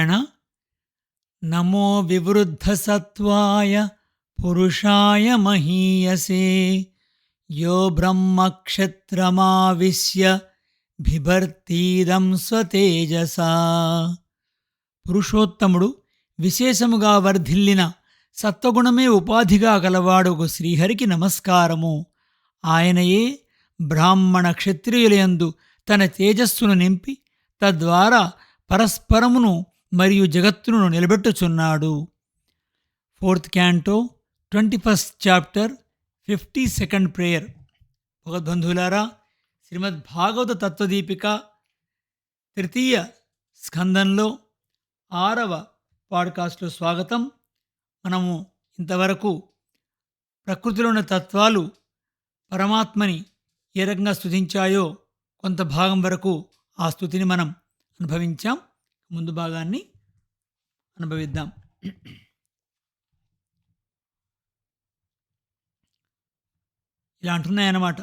నారాయణ. నమో వివృద్ధసత్వాయ పురుషాయ మహీయసే యో బ్రహ్మక్షత్రమావిశ్య బిభర్తీదం స్వతేజసా. పురుషోత్తముడు విశేషముగా వర్ధిల్లిన సత్వగుణమే ఉపాధిగా గలవాడుగు శ్రీహరికి నమస్కారము. ఆయనయే బ్రాహ్మణ క్షత్రియులయందు తన తేజస్సును నింపి తద్వారా పరస్పరమును మరియు జగత్తును నిలబెట్టుచున్నాడు. 4th Canto 21st Chapter 52nd Prayer. భగవద్బంధువులారా, Srimad Bhagavata తత్వదీపిక 3వ స్కందంలో 6వ పాడ్కాస్ట్లో స్వాగతం. మనము ఇంతవరకు ప్రకృతిలో ఉన్న తత్వాలు పరమాత్మని ఏ రకంగా స్తుతించాయో కొంత భాగం వరకు ఆ స్తుతిని మనం అనుభవించాం. ముందు భాగాన్ని అనుభవిద్దాం. ఇలా అంటున్నాయన్నమాట.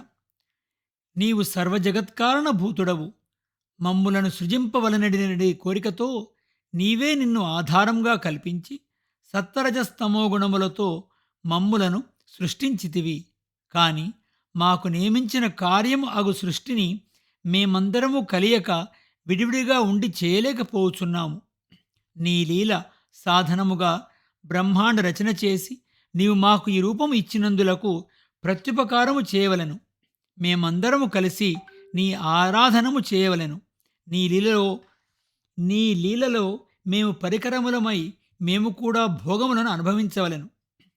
నీవు సర్వజగత్కారణ భూతుడవు, మమ్ములను సృజింపవలనడి కోరికతో నీవే నిన్ను ఆధారంగా కల్పించి సత్వరజస్తమో గుణములతో మమ్ములను సృష్టించితివి. కాని మాకు నియమించిన కార్యము అగు సృష్టిని మేమందరము కలియక విడివిడిగా ఉండి చేయలేకపోవచ్చున్నాము. నీ లీల సాధనముగా బ్రహ్మాండ రచన చేసి నీవు మాకు ఈ రూపము ఇచ్చినందులకు ప్రత్యుపకారము చేయవలెను. మేమందరము కలిసి నీ ఆరాధనము చేయవలెను. నీ లీలలో మేము పరికరములమై మేము కూడా భోగములను అనుభవించవలెను.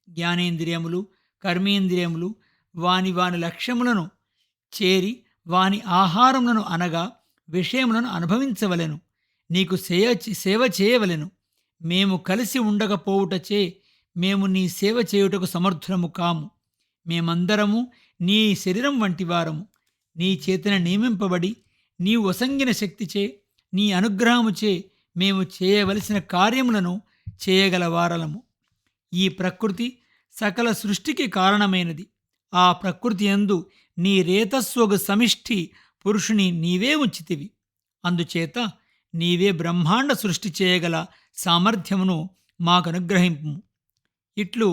జ్ఞానేంద్రియములు, కర్మేంద్రియములు వాని లక్ష్యములను చేరి వాని ఆహారములను అనగా విషయములను అనుభవించవలెను. నీకు సేవ చేయవలెను. మేము కలిసి ఉండకపోవుటచే మేము నీ సేవ చేయుటకు సమర్థులము కాము. మేమందరము నీ శరీరం వంటివారము. నీ చేతన నియమింపబడి నీవు వసంగిన శక్తిచే నీ అనుగ్రహముచే మేము చేయవలసిన కార్యములను చేయగలవారలము. ఈ ప్రకృతి సకల సృష్టికి కారణమైనది. ఆ ప్రకృతి యందు నీ రేతస్వగు సమిష్టి పురుషుని నీవే ఉంచితివి. అందుచేత నీవే బ్రహ్మాండ సృష్టి చేయగల సామర్థ్యమును మాకు అనుగ్రహింపు. ఇట్లు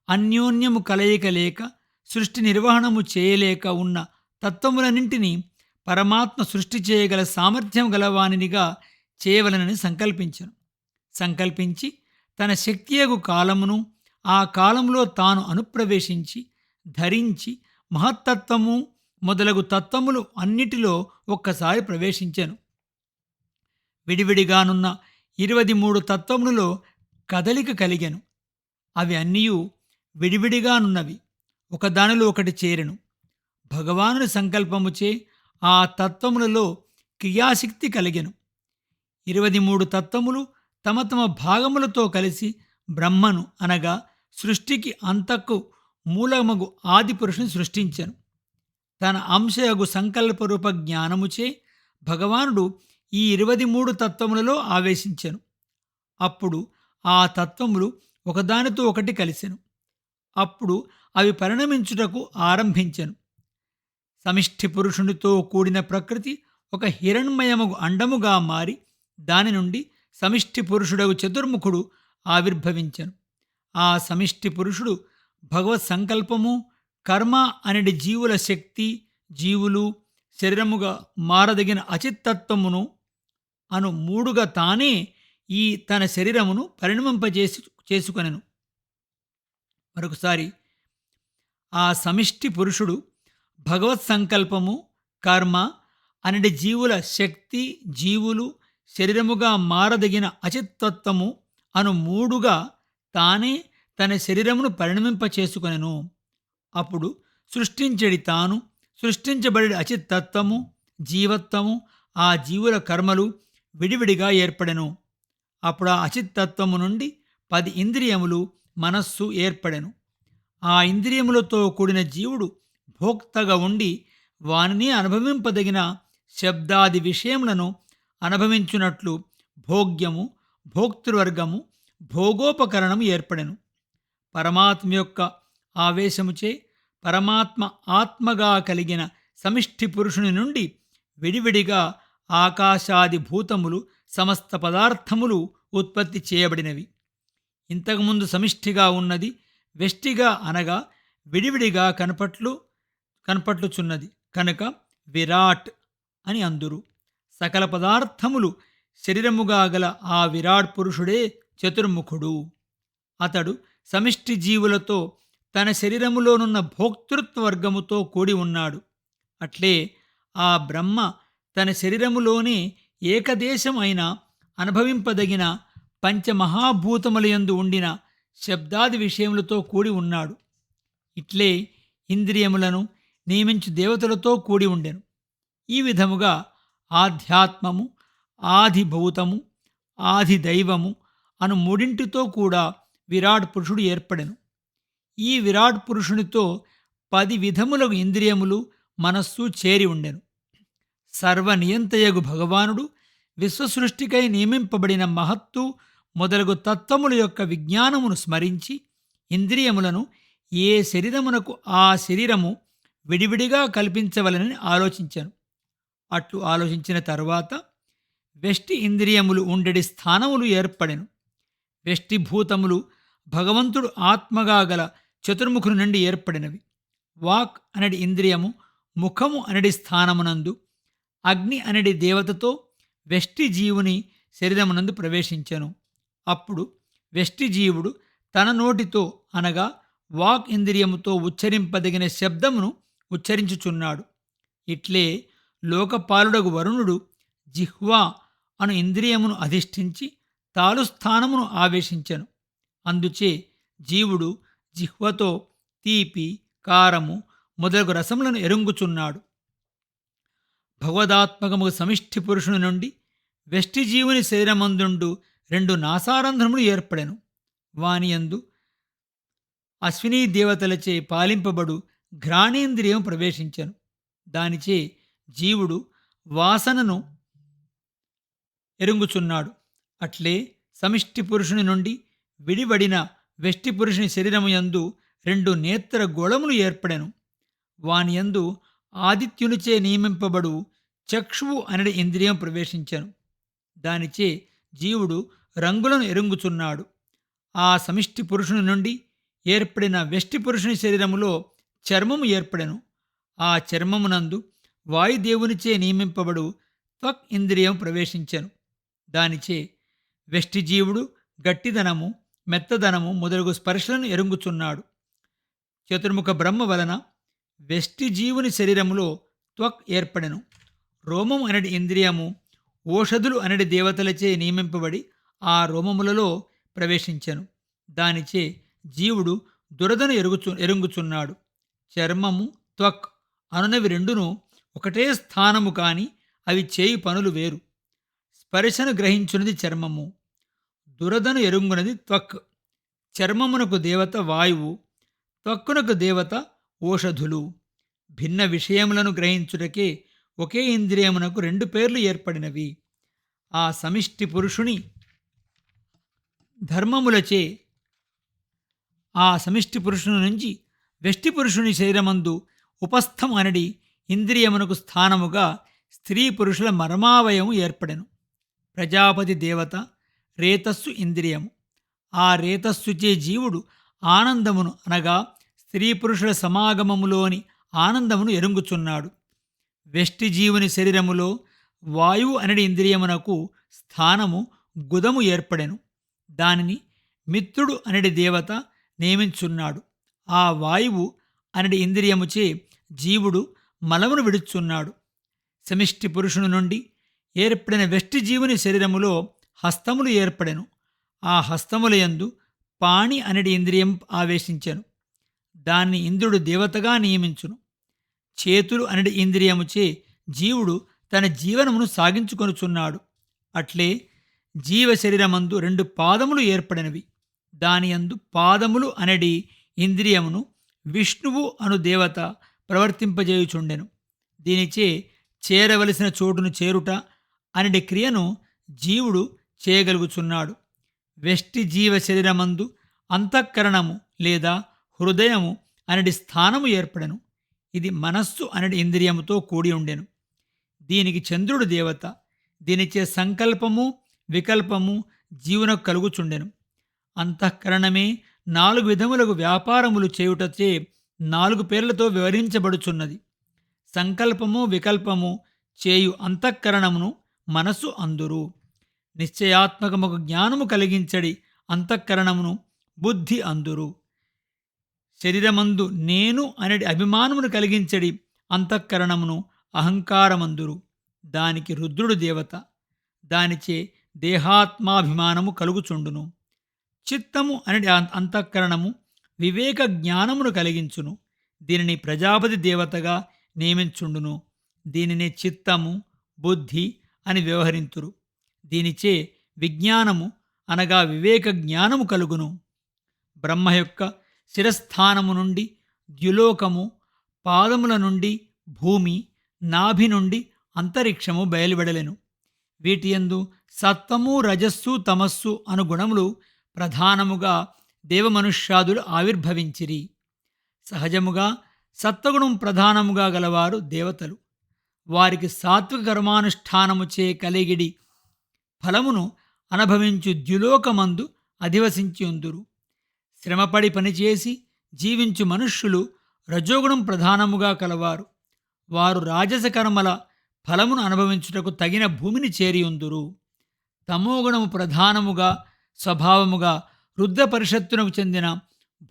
అన్యోన్యము కలయిక లేక సృష్టి నిర్వహణము చేయలేక ఉన్న తత్వములన్నింటినీ పరమాత్మ సృష్టి చేయగల సామర్థ్యం గలవానినిగా చేయవలనని సంకల్పించను. సంకల్పించి తన శక్తియగు కాలమును ఆ కాలంలో తాను అనుప్రవేశించి ధరించి మహత్తత్వము మొదలగు తత్వములు అన్నిటిలో ఒక్కసారి ప్రవేశించెను. విడివిడిగానున్న 23 తత్వములలో కదలిక కలిగెను. అవి అన్నీయు విడివిడిగానున్నవి ఒకదానిలో ఒకటి చేరెను. భగవానుని సంకల్పముచే ఆ తత్వములలో క్రియాశక్తి కలిగెను. 23 తత్వములు తమ తమ భాగములతో కలిసి బ్రహ్మను అనగా సృష్టికి అంతకు మూలమగు ఆదిపురుషుని సృష్టించెను. తన అంశయగు సంకల్పరూప జ్ఞానముచే భగవానుడు ఈ 23 తత్వములలో ఆవేశించెను. అప్పుడు ఆ తత్వములు ఒకదానితో ఒకటి కలిసెను. అప్పుడు అవి పరిణమించుటకు ఆరంభించెను. సమిష్టి పురుషునితో కూడిన ప్రకృతి ఒక హిరణ్మయమగు అండముగా మారి దాని నుండి సమిష్టి పురుషుడగు చతుర్ముఖుడు ఆవిర్భవించెను. ఆ సమిష్టి పురుషుడు భగవత్ సంకల్పము, కర్మ అనడి జీవుల శక్తి, జీవులు శరీరముగా మారదగిన అచిత్తత్వమును అను మూడుగా తానే ఈ తన శరీరమును చేసుకొనెను. మరొకసారి, ఆ సమిష్టి పురుషుడు భగవత్ సంకల్పము, కర్మ అనడి జీవుల శక్తి, జీవులు శరీరముగా మారదగిన అచిత్తత్వము అను మూడుగా తానే తన శరీరమును చేసుకొనెను. అప్పుడు సృష్టించడి తాను, సృష్టించబడి అచిత్తత్వము, జీవత్వము, ఆ జీవుల కర్మలు విడివిడిగా ఏర్పడెను. అప్పుడు ఆ అచిత్తత్వము నుండి 10 ఇంద్రియములు, మనస్సు ఏర్పడెను. ఆ ఇంద్రియములతో కూడిన జీవుడు భోక్తగా ఉండి వానిని అనుభవింపదగిన శబ్దాది విషయములను అనుభవించున్నట్లు భోగ్యము, భోక్తృవర్గము, భోగోపకరణము ఏర్పడెను. పరమాత్మ యొక్క ఆవేశముచే పరమాత్మ ఆత్మగా కలిగిన సమిష్టి పురుషుని నుండి విడివిడిగా ఆకాశాది భూతములు, సమస్త పదార్థములు ఉత్పత్తి చేయబడినవి. ఇంతకుముందు సమిష్టిగా ఉన్నది వెష్టిగా అనగా విడివిడిగా కనపట్లుచున్నది కనుక విరాట్ అని అందురు. సకల పదార్థములు శరీరముగా గల ఆ విరాట్ పురుషుడే చతుర్ముఖుడు. అతడు సమిష్టి జీవులతో తన శరీరములోనున్న భోక్తృత్వ వర్గముతో కూడి ఉన్నాడు. అట్లే ఆ బ్రహ్మ తన శరీరములోనే ఏకదేశం అయిన అనుభవింపదగిన పంచమహాభూతములయందు ఉండిన శబ్దాది విషయములతో కూడి ఉన్నాడు. ఇట్లే ఇంద్రియములను నియమించు దేవతలతో కూడి ఉండెను. ఈ విధముగా ఆధ్యాత్మము, ఆదిభూతము, ఆదిదైవము అను మూడింటితో కూడా విరాట్ పురుషుడు ఏర్పడెను. ఈ విరాట్ పురుషునితో 10 విధములకు ఇంద్రియములు, మనస్సు చేరి ఉండెను. సర్వనియంతయగు భగవానుడు విశ్వసృష్టికై నియమింపబడిన మహత్తు మొదలగు తత్వముల యొక్క విజ్ఞానమును స్మరించి ఇంద్రియములను ఏ శరీరమునకు ఆ శరీరము విడివిడిగా కల్పించవలనని ఆలోచించాను. అట్లు ఆలోచించిన తరువాత వెష్టి ఇంద్రియములు ఉండెడి స్థానములు ఏర్పడెను. వెష్టిభూతములు భగవంతుడు ఆత్మగా గల చతుర్ముఖుని నుండి ఏర్పడినవి. వాక్ అనడి ఇంద్రియము ముఖము అనడి స్థానమునందు అగ్ని అనడి దేవతతో వెష్టి జీవుని శరీరమునందు ప్రవేశించెను. అప్పుడు వెష్టి జీవుడు తన నోటితో అనగా వాక్ ఇంద్రియముతో ఉచ్చరింపదగిన శబ్దమును ఉచ్చరించుచున్నాడు. ఇట్లే లోకపాలుడగు వరుణుడు జిహ్వా అను ఇంద్రియమును అధిష్ఠించి తాలుస్థానమును ఆవేశించెను. అందుచే జీవుడు జిహ్వతో తీపి, కారము మొదలగు రసములను ఎరుంగుచున్నాడు. భగవదాత్మకముగు సమిష్టి పురుషుని నుండి వెష్టి జీవుని శరీరమందుండు 2 నాసారంధ్రములు ఏర్పడెను. వానియందు అశ్వినీ దేవతలచే పాలింపబడు ఘ్రాణేంద్రియం ప్రవేశించెను. దానిచే జీవుడు వాసనను ఎరుంగుచున్నాడు. అట్లే సమిష్టి పురుషుని నుండి విడివడిన వెష్టి పురుషుని శరీరము యందు 2 నేత్ర గోళములు ఏర్పడెను. వానియందు ఆదిత్యునిచే నియమింపబడు చక్షువు అనడి ఇంద్రియం ప్రవేశించెను. దానిచే జీవుడు రంగులను ఎరుంగుచున్నాడు. ఆ సమిష్టి పురుషుని నుండి ఏర్పడిన వెష్టి పురుషుని శరీరములో చర్మము ఏర్పడెను. ఆ చర్మమునందు వాయుదేవునిచే నియమింపబడు త్వక్ ఇంద్రియం ప్రవేశించెను. దానిచే వెష్టి జీవుడు గట్టిదనము, మెత్తదనము మొదలగు స్పర్శలను ఎరుంగుచున్నాడు. చతుర్ముఖ బ్రహ్మ వలన వెష్టి జీవుని శరీరములో త్వక్ ఏర్పడెను. రోమము అనడి ఇంద్రియము ఓషధులు అనడి దేవతలచే నియమింపబడి ఆ రోమములలో ప్రవేశించెను. దానిచే జీవుడు దురదను ఎరుంగుచున్నాడు. చర్మము, త్వక్ అనునవి రెండును ఒకటే స్థానము కాని అవి చేయి పనులు వేరు. స్పర్శను గ్రహించున్నది చర్మము, దురదను ఎరుంగునది త్వక్. చర్మమునకు దేవత వాయువు, త్వక్కునకు దేవత ఓషధులు. భిన్న విషయములను గ్రహించుటకే ఒకే ఇంద్రియమునకు 2 పేర్లు ఏర్పడినవి. ఆ సమిష్టి పురుషుని ధర్మములచే ఆ సమిష్టి పురుషుని నుంచి వెష్టి పురుషుని శరీరమందు ఉపస్థం అనడి ఇంద్రియమునకు స్థానముగా స్త్రీ పురుషుల మర్మావయము ఏర్పడెను. ప్రజాపతి దేవత రేతస్సు ఇంద్రియము. ఆ రేతస్సుచే జీవుడు ఆనందమును అనగా స్త్రీ పురుషుల సమాగమములోని ఆనందమును ఎరుంగుచున్నాడు. వెష్టి జీవుని శరీరములో వాయువు అనడి ఇంద్రియమునకు స్థానము గుదము ఏర్పడెను. దానిని మిత్రుడు అనడి దేవత నియమించున్నాడు. ఆ వాయువు అనడి ఇంద్రియముచే జీవుడు మలమును విడుచున్నాడు. సమిష్టి పురుషుని నుండి ఏర్పడిన వెష్టి జీవుని శరీరములో హస్తములు ఏర్పడెను. ఆ హస్తములయందు పాణి అనడి ఇంద్రియం ఆవేశించెను. దాన్ని ఇంద్రుడు దేవతగా నియమించును. చేతులు అనడి ఇంద్రియముచే జీవుడు తన జీవనమును సాగించుకొనుచున్నాడు. అట్లే జీవ శరీరమందు 2 పాదములు ఏర్పడినవి. దానియందు పాదములు అనడి ఇంద్రియమును విష్ణువు అను దేవత ప్రవర్తింపజేయుచుండెను. దీనిచే చేరవలసిన చోటును చేరుట అనడి క్రియను జీవుడు చేయగలుగుచున్నాడు. వెష్టి జీవ శరీరమందు అంతఃకరణము లేదా హృదయము అనడి స్థానము ఏర్పడెను. ఇది మనస్సు అనడి ఇంద్రియముతో కూడి ఉండెను. దీనికి చంద్రుడు దేవత. దీనిచే సంకల్పము, వికల్పము, జీవనకు కలుగుచుండెను. అంతఃకరణమే 4 విధములకు వ్యాపారములు చేయుటచే 4 పేర్లతో వివరించబడుచున్నది. సంకల్పము వికల్పము చేయు అంతఃకరణమును మనస్సు అందురు. నిశ్చయాత్మకముకు జ్ఞానము కలిగించడి అంతఃకరణమును బుద్ధి అందురు. శరీరమందు నేను అనడి అభిమానమును కలిగించడి అంతఃకరణమును అహంకారమందురు. దానికి రుద్రుడు దేవత. దానిచే దేహాత్మాభిమానము కలుగుచుండును. చిత్తము అనడి అంతఃకరణము వివేక జ్ఞానమును కలిగించును. దీనిని ప్రజాపతి దేవతగా నియమించుండును. దీనిని చిత్తము బుద్ధి అని వ్యవహరింతురు. దీనిచే విజ్ఞానము అనగా వివేక జ్ఞానము కలుగును. బ్రహ్మ యొక్క శిరస్థానము నుండి ద్యులోకము, పాదముల నుండి భూమి, నాభి నుండి అంతరిక్షము బయలువెడలెను. వీటియందు సత్వము రజస్సు తమస్సు అను గుణములు ప్రధానముగా దేవమనుష్యాదులు ఆవిర్భవించిరి. సహజముగా సత్వగుణం ప్రధానముగా గలవారు దేవతలు. వారికి సాత్విక కర్మానుష్ఠానము చే కలిగిడి ఫలమును అనుభవించు ద్యులోకమందు అధివసించి ఉందురు. శ్రమపడి పనిచేసి జీవించు మనుష్యులు రజోగుణం ప్రధానముగా కలవారు. వారు రాజస కర్మల ఫలమును అనుభవించుటకు తగిన భూమిని చేరి ఉందురు. తమోగుణము ప్రధానముగా స్వభావముగా రుద్ర పరిషత్తునకు చెందిన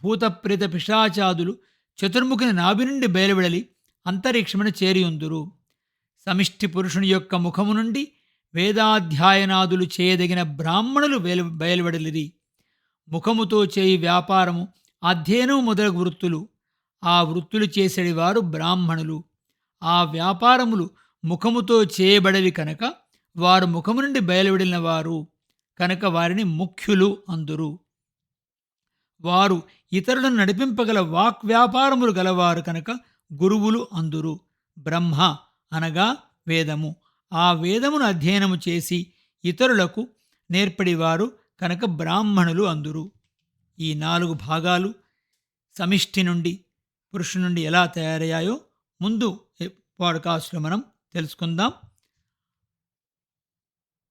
భూతప్రేత పిశాచాదులు చతుర్ముఖుని నాభి నుండి బయలువెడలి అంతరిక్షమును చేరి ఉందురు. సమిష్టి పురుషుని యొక్క ముఖము నుండి వేదాధ్యాయనాదులు చేయదగిన బ్రాహ్మణులు బయలువెడలిరి. ముఖముతో చేయి వ్యాపారము అధ్యయనము మొదలగు వృత్తులు. ఆ వృత్తులు చేసేవారు బ్రాహ్మణులు. ఆ వ్యాపారములు ముఖముతో చేయబడవి కనుక వారు ముఖము నుండి బయలువెడిన వారు కనుక వారిని ముఖ్యులు అందురు. వారు ఇతరులను నడిపింపగల వాక్వ్యాపారములు గలవారు కనుక గురువులు అందురు. బ్రహ్మ అనగా వేదము. ఆ వేదమును అధ్యయనము చేసి ఇతరులకు నేర్పడివారు కనుక బ్రాహ్మణులు అందురు. ఈ 4 భాగాలు సమిష్టి నుండి పురుషు నుండి ఎలా తయారయ్యాయో ముందు పాడ్కాస్ట్లో మనం తెలుసుకుందాం.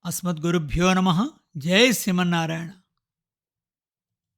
అస్మద్గురుభ్యో నమః. జై శ్రీమన్నారాయణ.